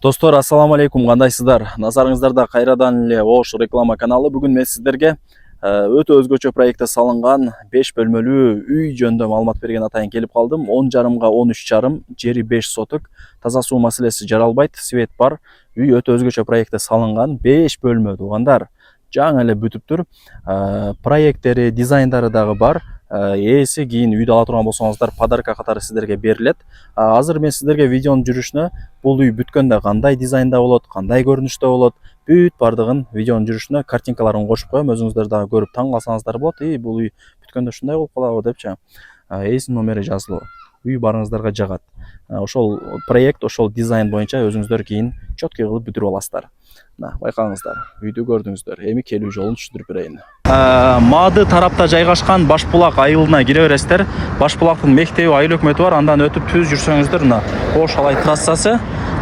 Достор, ассаламу алейкум, кандайсыздар? Назарыңыздарда кайрадан эле Ош реклама каналы. Бүгүн мен сиздерге өтө өзгөчө проектте салынган 5 бөлмөлүү үй жөнүндө маалымат берген атайын келип калдым. 10,5 га 13,5, жери 5 соток, таза суу маселеси жаралбайт, свет бар. Үй өтө өзгөчө проектте салынган 5 бөлмө туугандар. Жаңы эле бүтүптүр. Проекттери, дизайндары дагы бар. Ээси кийин үйдү ала турган болсоңуздар подарка катары сиздерге берилет. Азыр мен сиздерге видеонун жүрүшүнө бул үй бүткөндө кандай дизайнда болот, кандай көрүнүштө болот, бүт бардыгын видеонун жүрүшүнө картинкаларын кошуп коем. Өзүңүздөр дагы көрүп таң калсаңыздар болот. Бул үй бүткөндө ушундай болуп калабы депчи. Ээсинин номери жазылуу. Үй баарыңыздарга жагат. Ошол проект, ошол дизайн боюнча өзүңүздөр кийин четкий кылып бүтүрүп аласыздар. Байкаңыздар, үйдү көрдүңүздөр. Эми келүү жолун түшүндүрүп берейин. Маады тарапта жайгашкан Башбулак айылына кире бересиздер. Башбулактын мектеби, айыл өкмөтү бар. Андан өтүп түз жүрсөңүздөр, мына Ош Алай трассасы.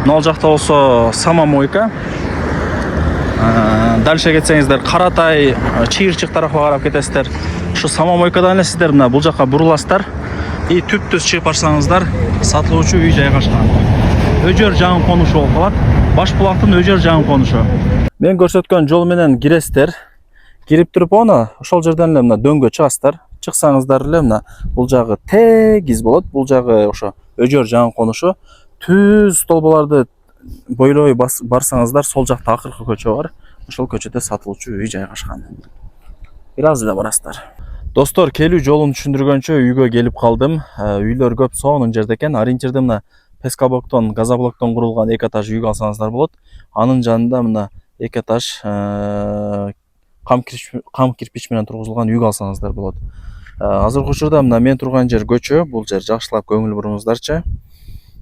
Мына жакта болсо самомойка. Дальше кетсеңиздер Каратай, Чыйырчык тарапка карап кетесиздер. Ушу самомойкадан эле сиздер мына бул жакка буруласыздар. Түп-түз чыгып барсаңыздар, сатылуучу үй жайгашкан. Өжөр жаңы конушу болуп калат. Башбулактын Өжөр жаңы конушу. Мен көрсөткөн жол менен киресиздер. Кирип туруп ошол жерден эле мына дөңгө чыгасыздар. Чыксаңыздар эле мына бул жагы тегиз болот. Бул жагы ошо Өжөр жаңы конушу. Түз столболорду бойлой барсаңыздар, сол жакта акыркы көчө бар. Ошол көчөдө сатылуучу үй жайгашкан. Бир аз эле барасыздар. Достор, келүү жолун түшүндүргөнчө үйгө келип калдым. Үйлөр көп сонун жерде экен. Ориентирде мына пескаблоктон, газоблоктон курулган 2 этаж үй алсаңыздар болот. Анын жанында мына 2 этаж кам кирпич менен тургузулган үй алсаңыздар болот. Азыркы учурда мына мен турган жер көчө, бул жер жакшылап көңүл буруңуздарчы.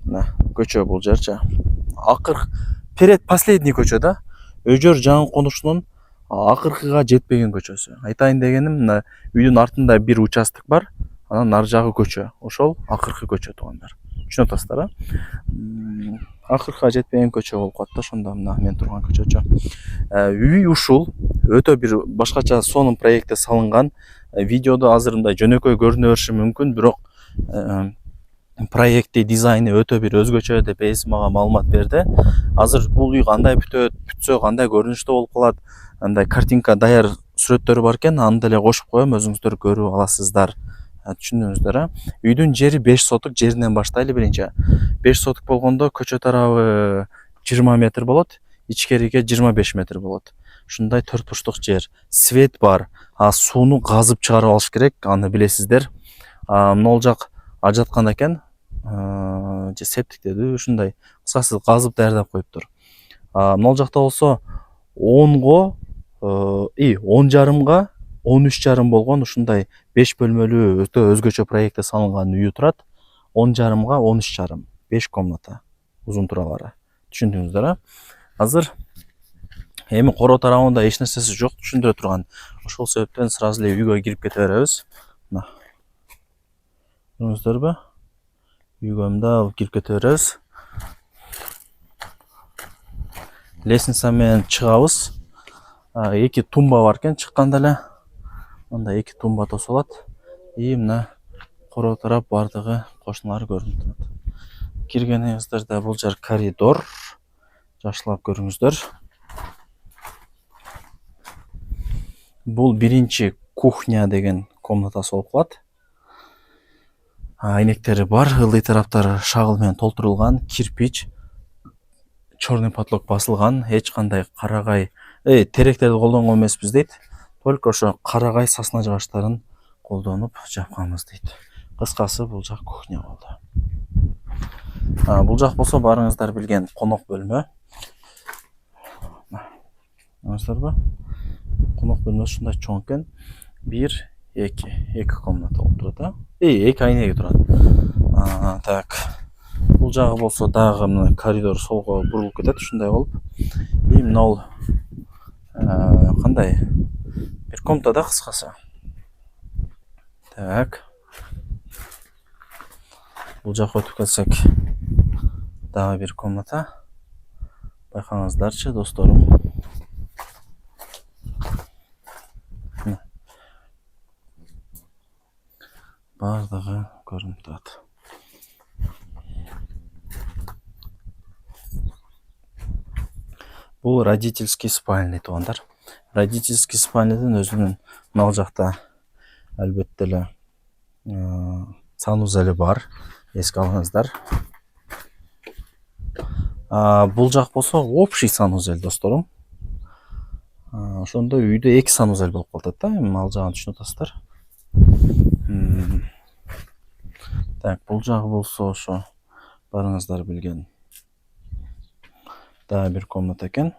Мына көчө бул жерчи. Перед последний көчө да. Өжөр жаңы конушунун акыркыга жетпеген көчөсү. Айтайын дегеним, мына үйдүн артында бир участок бар. Анан ар жагы көчө. Ошол акыркы көчө туугандар. Түшүнүп атасыздар, акыркыга жетпеген көчө болуп калат да, ошондо мына мен турган көчөчү. Үй ушул өтө бир башкача сонун проектте салынган. Видеодо азыр мындай жөнөкөй көрүнө бериши мүмкүн, бирок проекти, дизайны өтө бир өзгөчө деп ээси мага маалымат берди. Азыр бул үй кандай бүтсө, кандай көрүнүштө болуп калат, андай картинка даяр сүрөттөрү бар экен, аны деле кошуп коем, өзүңүздөр көрүп аласыздар. Түшүндүңүздөр, Үйдүн жери 5 соток, жеринен баштайлы биринчи. 5 соток болгондо көчө тарабы 20 метр болот, ичкериге 25 метр болот. Ушундай 4 бурчтук жер. Свет бар. Сууну казып чыгарып алыш керек, аны билесиздер. Могул жак ажаткан экен. Же септик деди, ушундай. Кыскасы казып даярдап коюптур. Могул жакта болсо 10,5 га 13,5 болгон ушундай 5 бөлмөлүү өтө өзгөчө проектте салынган үй турат. 10,5 га 13,5, 5 комната узун туралары. Түшүндүңүздөр, Азыр эми короо тарабында эч нерсеси жок, түшүндүрө турган. Ошол себептен сразу эле үйгө кирип кете беребиз. Мына. Көрдүңүздөрбү? Үйгө мындай кирип кете беребиз. Лестница менен чыгабыз. 2 тумба бар экен, чыкканда эле. Мындай 2 тумба тосулат. Мына короо тарап бардыгы кошуналары көрүнүп турат. Киргениңиздерде бул жер коридор. Жакшылап көрүңүздөр. Бул биринчи кухня деген комнатасы болуп калат. Айнектери бар, ылдый тараптары шагыл менен толтурулган, кирпич, черный потолок басылган, эч кандай карагай, теректерди колдонгон эмеспиз дейт. Только ошо карагай сасна жыгачтарын колдонуп жапканбыз дейт. Кыскасы бул жак кухня болду. Бул жак болсо баарыңыздар билген конок бөлмө. Көрдүңүздөрбү? Конок бөлмө ушундай чоң экен. 2 комната болуп турат, 2 айнеги турат. Так. Бул жагы болсо дагы мына коридор солго бурулуп кетет, ушундай болуп. Мына ол кандай? Бир комната да кыскасы. Так. Бул жакка өтүп кетсек, дагы бир комната. Байкаңыздарчы, досторум. Бардыгы көрүнүп турат. Бул родительский спальный туугандар. Родительский спальныйдын өзүнүн мына жакта албетте эле санузели бар. Эске алыңыздар. Бул жак болсо общий санузел досторум. Ошондо үйдө 2 санузел болуп калат да. Эми ал жагын түшүнүп атасыздар. Так, бул жагы болсо ошо барыңыздар билген дагы бир комната экен.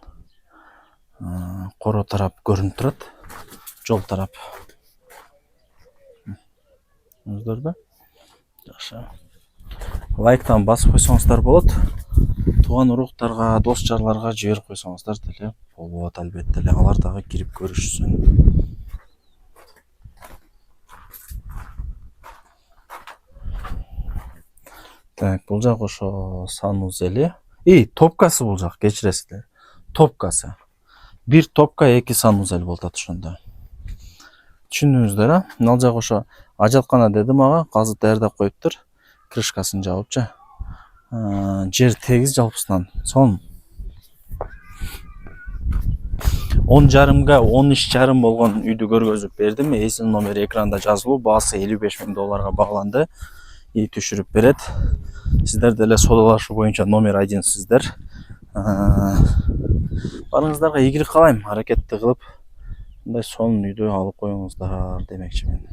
Коро тарап көрүнүп турат. Жол тарап. Көрдүңүздөр да? Жакшы. Лайктан басып койсоңуздар болот. Туган уруктарга, дос жарларга жиберип койсоңуздар деле болот албетте эле. Алар дагы кирип көрүшсүн. Так, бул жак ошо санузели. Топкасы бул жак, кечиресиздер. Топкасы. Бир топка 2 санузел болуп атат ошондо. Түшүндүңүздөр, а? Ал жак ошо ажаткана деди мага, азыр даярдап коюптур. Крышкасын жабыпчы. Жер тегиз жалпысынан. Сон 10,5га 13,5 болгон үйдү көргөзүп бердим. Эсинин номери экранда жазылуу. Баасы $55,000 багланды. Түшүрүп берет. Сиздер деле содалашуу боюнча номер айдинсиздер. Барыңыздарга ийгилик каалайм. Аракетти кылып мындай сонун үйдү алып коюңуздар демекчимин.